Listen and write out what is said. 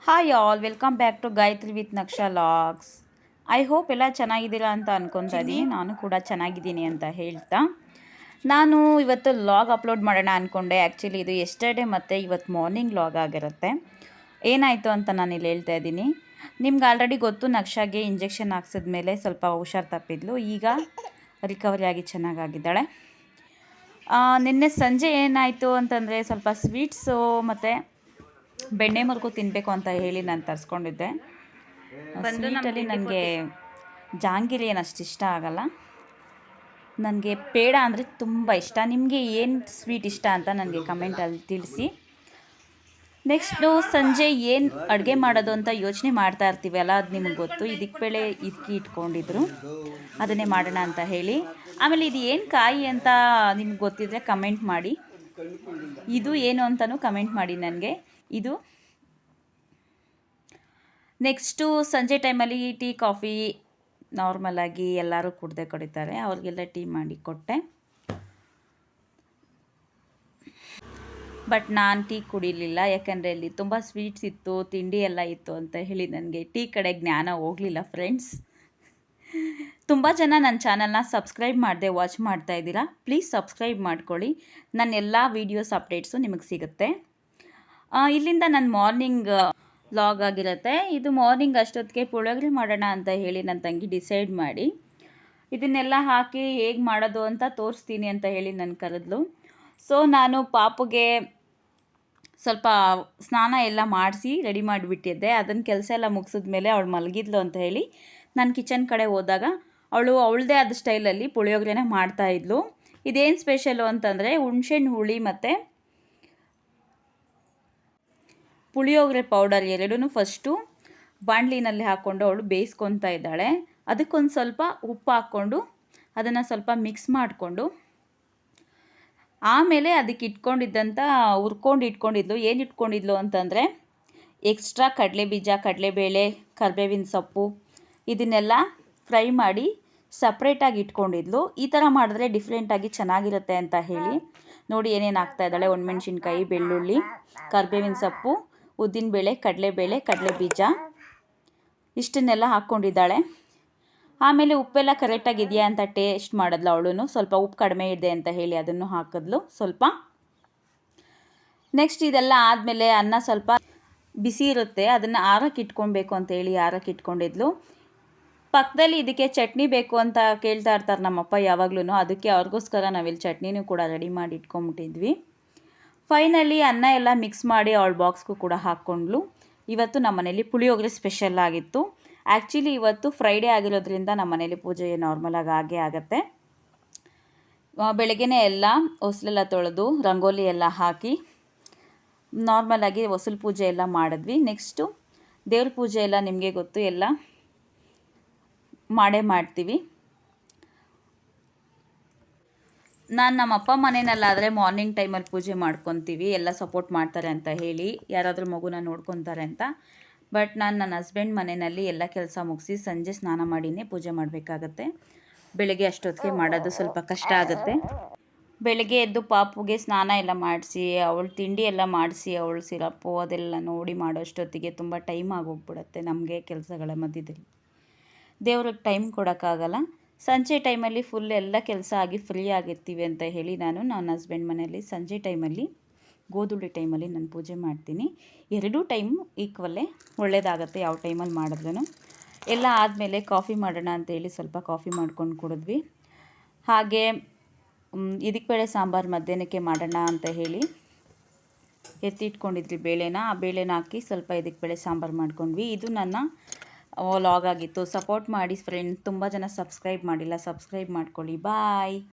Hi all, welcome back to Gayatri with Naksha logs. I hope ಎಲ್ಲ ಚೆನ್ನಾಗಿದ್ದೀರಾ ಅಂತ ಅನ್ಕೊತಾ ಇದ್ದೀನಿ. ನಾನು ಕೂಡ ಚೆನ್ನಾಗಿದ್ದೀನಿ ಅಂತ ಹೇಳ್ತಾ ನಾನು ಇವತ್ತು ಲಾಗ್ ಅಪ್ಲೋಡ್ ಮಾಡೋಣ ಅಂದ್ಕೊಂಡೆ. ಆ್ಯಕ್ಚುಲಿ ಇದು ಎಸ್ಟರ್ಡೇ ಮತ್ತು ಇವತ್ತು ಮಾರ್ನಿಂಗ್ ಲಾಗ್ ಆಗಿರುತ್ತೆ. ಏನಾಯಿತು ಅಂತ ನಾನು ಇಲ್ಲಿ ಹೇಳ್ತಾ ಇದ್ದೀನಿ. ನಿಮ್ಗೆ ಆಲ್ರೆಡಿ ಗೊತ್ತು, ನಕ್ಷಾಗೆ ಇಂಜೆಕ್ಷನ್ ಹಾಕ್ಸಿದ್ಮೇಲೆ ಸ್ವಲ್ಪ ಹುಷಾರು ತಪ್ಪಿದ್ಲು. ಈಗ ರಿಕವರಿ ಆಗಿ ಚೆನ್ನಾಗಾಗಿದ್ದಾಳೆ. ನಿನ್ನೆ ಸಂಜೆ ಏನಾಯಿತು ಅಂತಂದರೆ ಸ್ವಲ್ಪ ಸ್ವೀಟ್ಸು ಮತ್ತು ಬೆಣ್ಣೆ ಮುರುಕು ತಿನ್ನಬೇಕು ಅಂತ ಹೇಳಿ ನಾನು ತರಿಸ್ಕೊಂಡಿದ್ದೆ. ಸ್ವೀಟಲ್ಲಿ ನನಗೆ ಜಾಂಗಿರಿ ಏನು ಅಷ್ಟು ಇಷ್ಟ ಆಗಲ್ಲ. ನನಗೆ ಪೇಡ ಅಂದರೆ ತುಂಬ ಇಷ್ಟ. ನಿಮಗೆ ಏನು ಸ್ವೀಟ್ ಇಷ್ಟ ಅಂತ ನನಗೆ ಕಮೆಂಟಲ್ಲಿ ತಿಳಿಸಿ. ನೆಕ್ಸ್ಟು ಸಂಜೆ ಏನು ಅಡುಗೆ ಮಾಡೋದು ಅಂತ ಯೋಚನೆ ಮಾಡ್ತಾ ಇರ್ತೀವಲ್ಲ, ಅದು ನಿಮಗೆ ಗೊತ್ತು. ಇದಕ್ಕೆ ಬೇಳೆ ಇಟ್ಕೊಂಡಿದ್ರು, ಅದನ್ನೇ ಮಾಡೋಣ ಅಂತ ಹೇಳಿ. ಆಮೇಲೆ ಇದು ಏನು ಕಾಯಿ ಅಂತ ನಿಮ್ಗೆ ಗೊತ್ತಿದ್ರೆ ಕಮೆಂಟ್ ಮಾಡಿ. ಇದು ಏನು ಅಂತಲೂ ಕಮೆಂಟ್ ಮಾಡಿ ನನಗೆ. ಇದು ನೆಕ್ಸ್ಟು ಸಂಜೆ ಟೈಮಲ್ಲಿ ಟೀ ಕಾಫಿ ನಾರ್ಮಲಾಗಿ ಎಲ್ಲರೂ ಕುಡಿತಾರೆ. ಅವ್ರಿಗೆಲ್ಲ ಟೀ ಮಾಡಿ ಕೊಟ್ಟೆ. ಬಟ್ ನಾನು ಟೀ ಕುಡಿಲಿಲ್ಲ, ಯಾಕಂದರೆ ಇಲ್ಲಿ ತುಂಬ ಸ್ವೀಟ್ಸ್ ಇತ್ತು, ತಿಂಡಿ ಎಲ್ಲ ಇತ್ತು ಅಂತ ಹೇಳಿ ನನಗೆ ಟೀ ಕಡೆ ಜ್ಞಾನ ಹೋಗಲಿಲ್ಲ ಫ್ರೆಂಡ್ಸ್. ತುಂಬ ಜನ ನನ್ನ ಚಾನಲ್ನ ಸಬ್ಸ್ಕ್ರೈಬ್ ಮಾಡದೆ ವಾಚ್ ಮಾಡ್ತಾ ಇದ್ದೀರಾ. ಪ್ಲೀಸ್ ಸಬ್ಸ್ಕ್ರೈಬ್ ಮಾಡ್ಕೊಳ್ಳಿ. ನನ್ನ ಎಲ್ಲ ವೀಡಿಯೋಸ್ ಅಪ್ಡೇಟ್ಸು ನಿಮಗೆ ಸಿಗುತ್ತೆ. ಇಲ್ಲಿಂದ ನನ್ನ ಮಾರ್ನಿಂಗ್ ಲಾಗ್ ಆಗಿರುತ್ತೆ. ಇದು ಮಾರ್ನಿಂಗ್ ಅಷ್ಟೊತ್ತಿಗೆ ಪುಳಿಯೋಗರೆ ಮಾಡೋಣ ಅಂತ ಹೇಳಿ ನನ್ನ ತಂಗಿ ಡಿಸೈಡ್ ಮಾಡಿ ಇದನ್ನೆಲ್ಲ ಹಾಕಿ ಹೇಗೆ ಮಾಡೋದು ಅಂತ ತೋರಿಸ್ತೀನಿ ಅಂತ ಹೇಳಿ ನನ್ನ ಕರೆದ್ಲು. ಸೊ ನಾನು ಪಾಪುಗೆ ಸ್ವಲ್ಪ ಸ್ನಾನ ಎಲ್ಲ ಮಾಡಿಸಿ ರೆಡಿ ಮಾಡಿಬಿಟ್ಟಿದ್ದೆ. ಅದನ್ನು ಕೆಲಸ ಎಲ್ಲ ಮುಗಿಸಿದ್ಮೇಲೆ ಅವಳು ಮಲಗಿದ್ಲು ಅಂತ ಹೇಳಿ ನಾನು ಕಿಚನ್ ಕಡೆ ಹೋದಾಗ ಅವಳು ಅವಳದೇ ಆದ ಸ್ಟೈಲಲ್ಲಿ ಪುಳಿಯೋಗರೆನ ಮಾಡ್ತಾಯಿದ್ಲು. ಇದೇನು ಸ್ಪೆಷಲು ಅಂತಂದರೆ ಹುಣಸೆಹಣ್ಣು ಹುಳಿ ಮತ್ತು ಪುಳಿಯೋಗರೆ ಪೌಡರ್ ಎರಡೂ ಫಸ್ಟು ಬಾಣಲಿನಲ್ಲಿ ಹಾಕ್ಕೊಂಡು ಅವಳು ಬೇಯಿಸ್ಕೊತಾ ಇದ್ದಾಳೆ. ಅದಕ್ಕೊಂದು ಸ್ವಲ್ಪ ಉಪ್ಪು ಹಾಕ್ಕೊಂಡು ಅದನ್ನು ಸ್ವಲ್ಪ ಮಿಕ್ಸ್ ಮಾಡಿಕೊಂಡು ಆಮೇಲೆ ಅದಕ್ಕೆ ಇಟ್ಕೊಂಡಿದ್ಲು. ಏನು ಇಟ್ಕೊಂಡಿದ್ಲು ಅಂತಂದರೆ ಎಕ್ಸ್ಟ್ರಾ ಕಡಲೆಬೀಜ, ಕಡಲೆಬೇಳೆ, ಕರಿಬೇವಿನ ಸೊಪ್ಪು ಇದನ್ನೆಲ್ಲ ಫ್ರೈ ಮಾಡಿ ಸಪ್ರೇಟಾಗಿ ಇಟ್ಕೊಂಡಿದ್ಲು. ಈ ಥರ ಮಾಡಿದ್ರೆ ಡಿಫ್ರೆಂಟಾಗಿ ಚೆನ್ನಾಗಿರುತ್ತೆ ಅಂತ ಹೇಳಿ ನೋಡಿ ಏನೇನು ಹಾಕ್ತಾಯಿದ್ದಾಳೆ. ಒಣಮೆಣ್ಸಿನ್ಕಾಯಿ, ಬೆಳ್ಳುಳ್ಳಿ, ಕರಿಬೇವಿನ ಸೊಪ್ಪು, ಉದ್ದಿನಬೇಳೆ, ಕಡಲೆಬೇಳೆ, ಕಡಲೆಬೀಜ ಇಷ್ಟನ್ನೆಲ್ಲ ಹಾಕ್ಕೊಂಡಿದ್ದಾಳೆ. ಆಮೇಲೆ ಉಪ್ಪೆಲ್ಲ ಕರೆಕ್ಟಾಗಿದೆಯಾ ಅಂತ ಟೇಸ್ಟ್ ಮಾಡಿದ್ಲು ಅವಳು. ಸ್ವಲ್ಪ ಉಪ್ಪು ಕಡಿಮೆ ಇದೆ ಅಂತ ಹೇಳಿ ಅದನ್ನು ಹಾಕಿದ್ಲು ಸ್ವಲ್ಪ. ನೆಕ್ಸ್ಟ್ ಇದೆಲ್ಲ ಆದಮೇಲೆ ಅನ್ನ ಸ್ವಲ್ಪ ಬಿಸಿ ಇರುತ್ತೆ, ಅದನ್ನು ಆರಕ್ಕೆ ಇಟ್ಕೊಬೇಕು ಅಂತೇಳಿ ಆರಕ್ಕೆ ಇಟ್ಕೊಂಡಿದ್ಲು. ಪಕ್ಕದಲ್ಲಿ ಇದಕ್ಕೆ ಚಟ್ನಿ ಬೇಕು ಅಂತ ಕೇಳ್ತಾ ಇರ್ತಾರೆ ನಮ್ಮಪ್ಪ ಯಾವಾಗ್ಲೂ. ಅದಕ್ಕೆ ಅವ್ರಿಗೋಸ್ಕರ ನಾವಿಲ್ಲಿ ಚಟ್ನಿನೂ ಕೂಡ ರೆಡಿ ಮಾಡಿ ಇಟ್ಕೊಂಬಿಟ್ಟಿದ್ವಿ. ಫೈನಲಿ ಅನ್ನ ಎಲ್ಲ ಮಿಕ್ಸ್ ಮಾಡಿ ಅವಳ ಬಾಕ್ಸ್ಗೂ ಕೂಡ ಹಾಕ್ಕೊಂಡ್ಲು. ಇವತ್ತು ನಮ್ಮ ಮನೇಲಿ ಪುಳಿಯೋಗರೆ ಸ್ಪೆಷಲ್ ಆಗಿತ್ತು. ಆ್ಯಕ್ಚುಲಿ ಇವತ್ತು ಫ್ರೈಡೇ ಆಗಿರೋದ್ರಿಂದ ನಮ್ಮ ಮನೇಲಿ ಪೂಜೆ ನಾರ್ಮಲಾಗಿ ಆಗೇ ಆಗುತ್ತೆ. ಬೆಳಗ್ಗೆನೇ ಎಲ್ಲ ಹೊಸಲೆಲ್ಲ ತೊಳೆದು ರಂಗೋಲಿ ಎಲ್ಲ ಹಾಕಿ ನಾರ್ಮಲಾಗಿ ಹೊಸಲು ಪೂಜೆ ಎಲ್ಲ ಮಾಡಿದ್ವಿ. ನೆಕ್ಸ್ಟು ದೇವ್ರ ಪೂಜೆ ಎಲ್ಲ ನಿಮಗೆ ಗೊತ್ತು, ಎಲ್ಲ ಮಾಡೇ ಮಾಡ್ತೀವಿ. ನಾನು ನಮ್ಮ ಅಪ್ಪ ಮನೆಯಲ್ಲಾದರೆ ಮಾರ್ನಿಂಗ್ ಟೈಮಲ್ಲಿ ಪೂಜೆ ಮಾಡ್ಕೊತೀವಿ, ಎಲ್ಲ ಸಪೋರ್ಟ್ ಮಾಡ್ತಾರೆ ಅಂತ ಹೇಳಿ, ಯಾರಾದರೂ ಮಗುನ ನೋಡ್ಕೊತಾರೆ ಅಂತ. ಬಟ್ ನಾನು ನನ್ನ ಹಸ್ಬೆಂಡ್ ಮನೆಯಲ್ಲಿ ಎಲ್ಲ ಕೆಲಸ ಮುಗಿಸಿ ಸಂಜೆ ಸ್ನಾನ ಮಾಡಿನೇ ಪೂಜೆ ಮಾಡಬೇಕಾಗತ್ತೆ. ಬೆಳಗ್ಗೆ ಅಷ್ಟೊತ್ತಿಗೆ ಮಾಡೋದು ಸ್ವಲ್ಪ ಕಷ್ಟ ಆಗುತ್ತೆ. ಬೆಳಗ್ಗೆ ಎದ್ದು ಪಾಪುಗೆ ಸ್ನಾನ ಎಲ್ಲ ಮಾಡಿಸಿ ಅವಳು ತಿಂಡಿ ಎಲ್ಲ ಮಾಡಿಸಿ ಅವಳು ಸಿರಪ್ಪು ಅದೆಲ್ಲ ನೋಡಿ ಮಾಡೋ ಅಷ್ಟೊತ್ತಿಗೆ ತುಂಬ ಟೈಮ್ ಆಗೋಗ್ಬಿಡುತ್ತೆ ನಮಗೆ ಕೆಲಸಗಳ ಮಧ್ಯದಲ್ಲಿ. ದೇವ್ರಿಗೆ ಟೈಮ್ ಕೊಡೋಕ್ಕಾಗಲ್ಲ. ಸಂಜೆ ಟೈಮಲ್ಲಿ ಫುಲ್ ಎಲ್ಲ ಕೆಲಸ ಆಗಿ ಫ್ರೀ ಆಗಿರ್ತೀವಿ ಅಂತ ಹೇಳಿ ನನ್ನ ಹಸ್ಬೆಂಡ್ ಮನೆಯಲ್ಲಿ ಸಂಜೆ ಟೈಮಲ್ಲಿ ಗೋಧೂಳಿ ಟೈಮಲ್ಲಿ ನಾನು ಪೂಜೆ ಮಾಡ್ತೀನಿ. ಎರಡೂ ಟೈಮು ಈಕ್ವಲ್ಲೇ ಒಳ್ಳೆಯದಾಗತ್ತೆ ಯಾವ ಟೈಮಲ್ಲಿ ಮಾಡಿದ್ರೂ. ಎಲ್ಲ ಆದಮೇಲೆ ಕಾಫಿ ಮಾಡೋಣ ಅಂತೇಳಿ ಸ್ವಲ್ಪ ಕಾಫಿ ಮಾಡ್ಕೊಂಡು ಕುಡಿದ್ವಿ. ಹಾಗೆ ಇದಕ್ಕೆ ಬೇಳೆ ಸಾಂಬಾರು ಮಧ್ಯಾಹ್ನಕ್ಕೆ ಮಾಡೋಣ ಅಂತ ಹೇಳಿ ಎತ್ತಿಟ್ಕೊಂಡಿದ್ವಿ ಬೇಳೆನ. ಆ ಬೇಳೆನ ಹಾಕಿ ಸ್ವಲ್ಪ ಇದಕ್ಕೆ ಬೇಳೆ ಸಾಂಬಾರು ಮಾಡ್ಕೊಂಡ್ವಿ. ಇದು ನನ್ನ ವ್ಲಾಗ್ ಆಗಿತ್ತು. ಸಪೋರ್ಟ್ ಮಾಡಿ ಫ್ರೆಂಡ್. ತುಂಬ ಜನ ಸಬ್ಸ್ಕ್ರೈಬ್ ಮಾಡಿಲ್ಲ, ಸಬ್ಸ್ಕ್ರೈಬ್ ಮಾಡ್ಕೊಳ್ಳಿ. ಬಾಯ್.